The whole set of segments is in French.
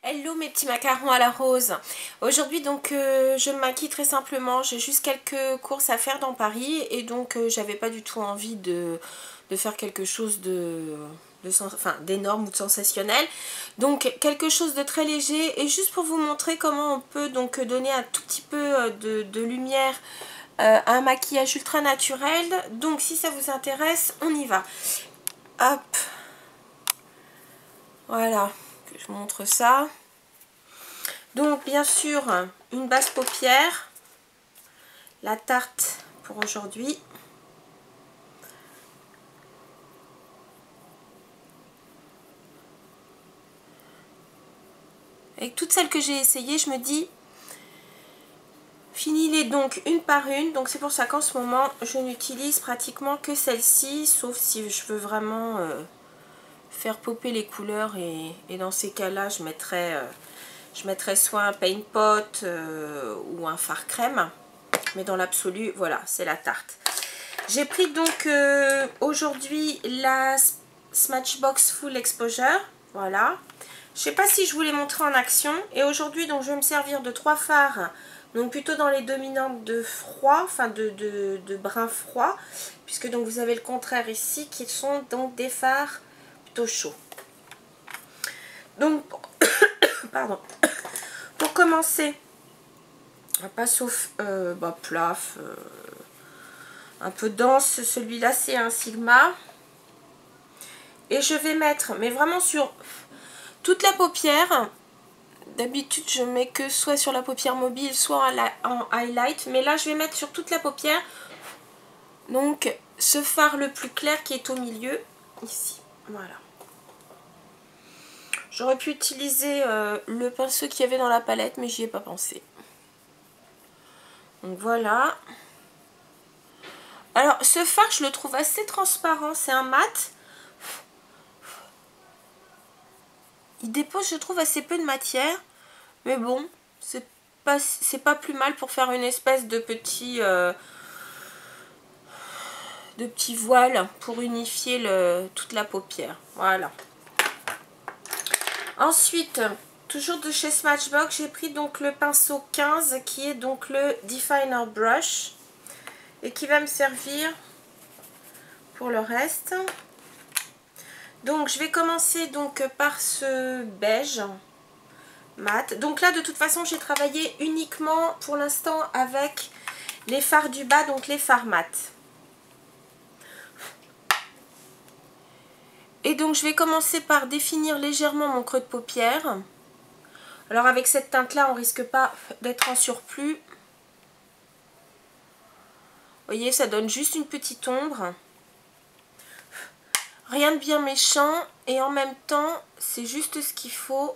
Hello mes petits macarons à la rose. Aujourd'hui donc je me maquille très simplement. J'ai juste quelques courses à faire dans Paris et donc j'avais pas du tout envie de faire quelque chose d'énorme ou de sensationnel. Donc quelque chose de très léger et juste pour vous montrer comment on peut donc donner un tout petit peu de lumière à un maquillage ultra naturel. Donc si ça vous intéresse, on y va. Hop. Voilà, je vous montre ça. Donc bien sûr une base paupière, la Tarte pour aujourd'hui. Avec toutes celles que j'ai essayées, je me dis finis-les donc une par une. Donc c'est pour ça qu'en ce moment je n'utilise pratiquement que celle-ci, sauf si je veux vraiment faire popper les couleurs et dans ces cas-là je mettrais soit un paint pot ou un fard crème. Mais dans l'absolu, voilà, c'est la Tarte. J'ai pris donc aujourd'hui la Smashbox Full Exposure. Voilà. Je sais pas si je vous l'ai montré en action. Et aujourd'hui, donc, je vais me servir de 3 fards. Donc plutôt dans les dominantes de froid, enfin de brun froid. Puisque donc vous avez le contraire ici, qui sont donc des fards plutôt chauds. Donc, pardon. Pour commencer, pas sauf plaf, un peu dense, celui-là c'est un Sigma. Et je vais mettre, mais vraiment sur toute la paupière. D'habitude je mets que soit sur la paupière mobile, soit en highlight. Mais là je vais mettre sur toute la paupière. Donc ce fard le plus clair qui est au milieu, ici. Voilà. J'aurais pu utiliser le pinceau qu'il y avait dans la palette, mais j'y ai pas pensé. Donc voilà. Alors ce fard je le trouve assez transparent, c'est un mat. Il dépose je trouve assez peu de matière, mais bon, c'est pas plus mal pour faire une espèce de petit voile pour unifier toute la paupière. Voilà. Ensuite, toujours de chez Smashbox, j'ai pris donc le pinceau 15 qui est donc le Definer Brush et qui va me servir pour le reste. Donc je vais commencer donc par ce beige mat. Donc là de toute façon j'ai travaillé uniquement pour l'instant avec les fards du bas, donc les fards mat. Et donc je vais commencer par définir légèrement mon creux de paupière. Alors avec cette teinte là on risque pas d'être en surplus. Vous voyez, ça donne juste une petite ombre. Rien de bien méchant et en même temps c'est juste ce qu'il faut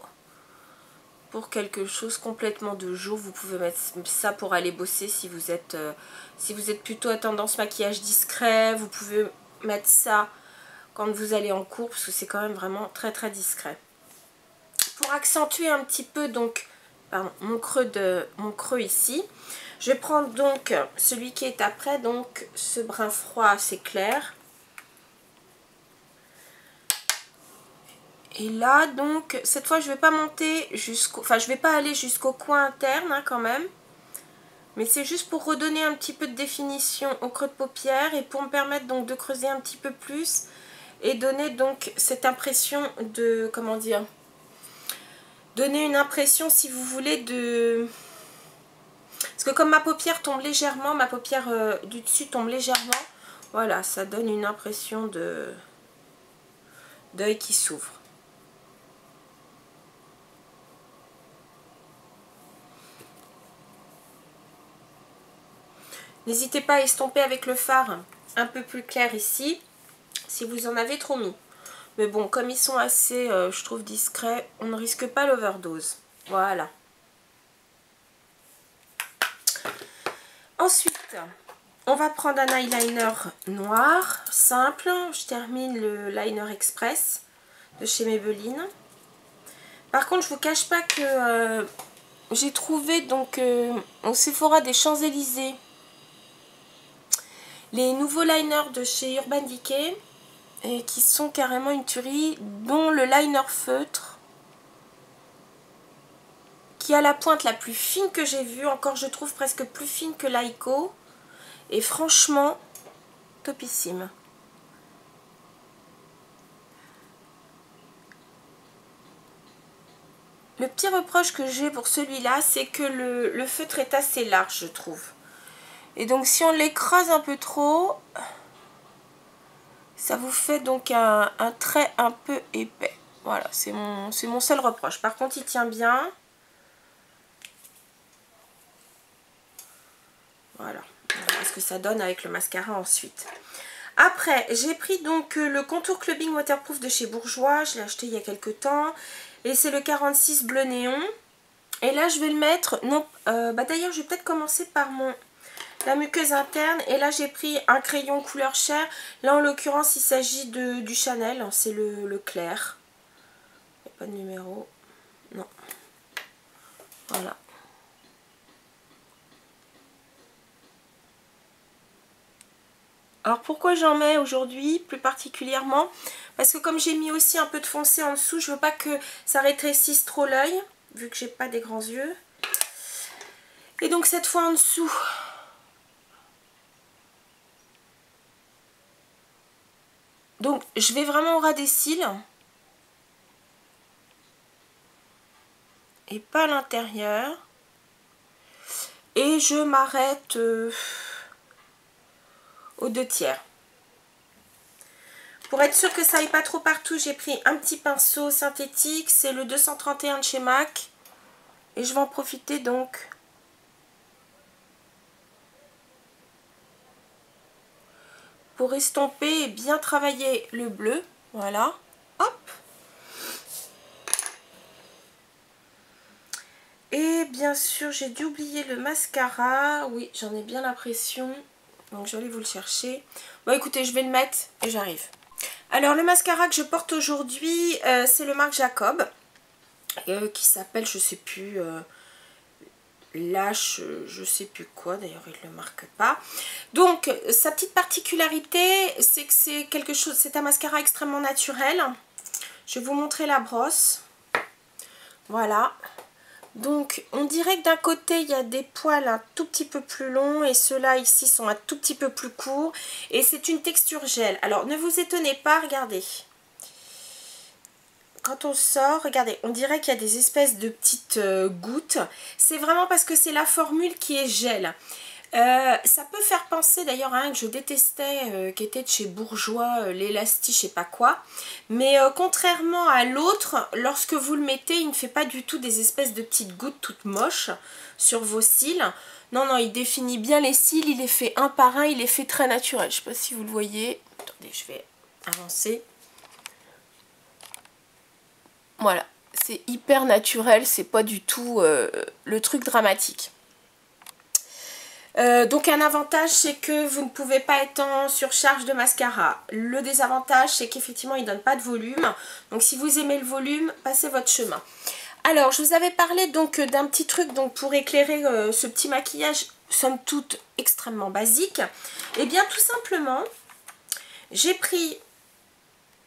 pour quelque chose complètement de jour. Vous pouvez mettre ça pour aller bosser si vous êtes plutôt à tendance maquillage discret. Vous pouvez mettre ça quand vous allez en cours parce que c'est quand même vraiment très très discret. Pour accentuer un petit peu donc mon creux ici, je vais prendre donc celui qui est après, donc ce brun froid assez clair. Et là donc cette fois je vais pas monter je vais pas aller jusqu'au coin interne hein, quand même. Mais c'est juste pour redonner un petit peu de définition au creux de paupière et pour me permettre donc de creuser un petit peu plus et donner donc cette impression de, comment dire, donner une impression si vous voulez de... Parce que comme ma paupière tombe légèrement, ma paupière du dessus tombe légèrement, voilà, ça donne une impression d'œil qui s'ouvre. N'hésitez pas à estomper avec le fard un peu plus clair ici, si vous en avez trop mis. Mais bon, comme ils sont assez, je trouve, discrets, on ne risque pas l'overdose. Voilà. Ensuite, on va prendre un eyeliner noir, simple. Je termine le Liner Express de chez Maybelline. Par contre, je vous cache pas que j'ai trouvé donc au Sephora des Champs-Élysées les nouveaux liners de chez Urban Decay et qui sont carrément une tuerie, dont le liner feutre. qui a la pointe la plus fine que j'ai vue. Encore, je trouve presque plus fine que l'Aiko. Et franchement, topissime. Le petit reproche que j'ai pour celui-là, c'est que le feutre est assez large, je trouve. Et donc, si on l'écrase un peu trop, ça vous fait donc un trait un peu épais. Voilà, c'est mon seul reproche. Par contre, il tient bien. Voilà, on verra ce que ça donne avec le mascara ensuite. Après, j'ai pris donc le Contour Clubbing Waterproof de chez Bourjois. Je l'ai acheté il y a quelques temps. Et c'est le 46 bleu néon. Et là, je vais le mettre... Non, d'ailleurs, je vais peut-être commencer par la muqueuse interne. Et là, j'ai pris un crayon couleur chair. Là, en l'occurrence, il s'agit du Chanel. C'est le clair. Il n'y a pas de numéro. Non. Voilà. Alors pourquoi j'en mets aujourd'hui plus particulièrement? Parce que comme j'ai mis aussi un peu de foncé en dessous, je veux pas que ça rétrécisse trop l'œil, vu que j'ai pas des grands yeux. Et donc cette fois en dessous, donc je vais vraiment au ras des cils. Et pas à l'intérieur. Et je m'arrête aux 2/3. Pour être sûr que ça aille pas trop partout, j'ai pris un petit pinceau synthétique. C'est le 231 de chez MAC. Et je vais en profiter donc pour estomper et bien travailler le bleu. Voilà. Hop. Et bien sûr, j'ai dû oublier le mascara. Oui, j'en ai bien l'impression. Donc je vais aller vous le chercher. Bon écoutez, je vais le mettre et j'arrive. Alors le mascara que je porte aujourd'hui, c'est le Marc Jacob. Qui s'appelle, je sais plus, Lâche, je sais plus quoi. D'ailleurs, il ne le marque pas. Donc, sa petite particularité, c'est que c'est quelque chose, c'est un mascara extrêmement naturel. Je vais vous montrer la brosse. Voilà. Donc on dirait que d'un côté il y a des poils un tout petit peu plus longs et ceux-là ici sont un tout petit peu plus courts. Et c'est une texture gel. Alors ne vous étonnez pas, regardez. Quand on sort, regardez, on dirait qu'il y a des espèces de petites gouttes. C'est vraiment parce que c'est la formule qui est gel. Ça peut faire penser d'ailleurs à un que je détestais, qui était de chez Bourjois, l'élastique, je sais pas quoi. Mais contrairement à l'autre, lorsque vous le mettez, il ne fait pas du tout des espèces de petites gouttes toutes moches sur vos cils. Non, non, il définit bien les cils, il les fait un par un, il les fait très naturel. Je sais pas si vous le voyez. Attendez, je vais avancer. Voilà, c'est hyper naturel, c'est pas du tout le truc dramatique. Donc un avantage, c'est que vous ne pouvez pas être en surcharge de mascara. Le désavantage, c'est qu'effectivement il ne donne pas de volume. Donc si vous aimez le volume, passez votre chemin. Alors je vous avais parlé donc d'un petit truc donc pour éclairer ce petit maquillage somme toute extrêmement basique. Et bien tout simplement, j'ai pris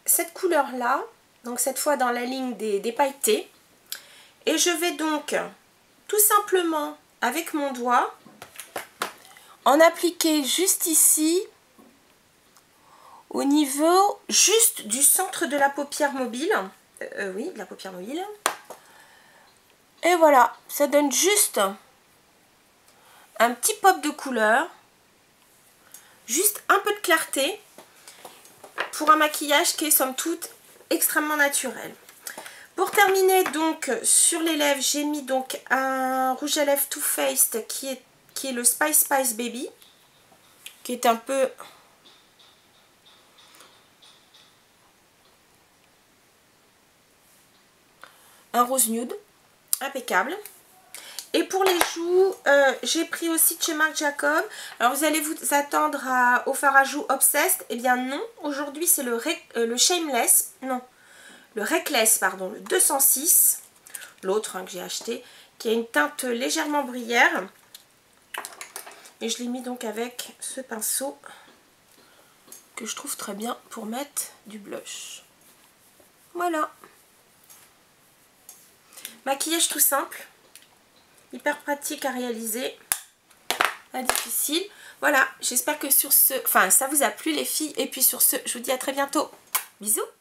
cette couleur là, donc cette fois dans la ligne des pailletés. Et je vais donc tout simplement avec mon doigt en appliquer juste ici, au niveau juste du centre de la paupière mobile. Oui, de la paupière mobile. Et voilà, ça donne juste un petit pop de couleur, juste un peu de clarté, pour un maquillage qui est somme toute extrêmement naturel. Pour terminer donc sur les lèvres, j'ai mis donc un rouge à lèvres Too Faced qui est le Spice Spice Baby, qui est un peu un rose nude, impeccable. Et pour les joues, j'ai pris aussi de chez Marc Jacob. Alors vous allez vous attendre au fard à joues Obsessed. Eh bien non, aujourd'hui c'est le Shameless, non, le Reckless, pardon, le 206, l'autre que j'ai acheté, qui a une teinte légèrement brillère. Et je l'ai mis donc avec ce pinceau que je trouve très bien pour mettre du blush. Voilà. Maquillage tout simple. hyper pratique à réaliser, pas difficile. Voilà, j'espère que sur ce, enfin ça vous a plu les filles, et puis sur ce, je vous dis à très bientôt. Bisous.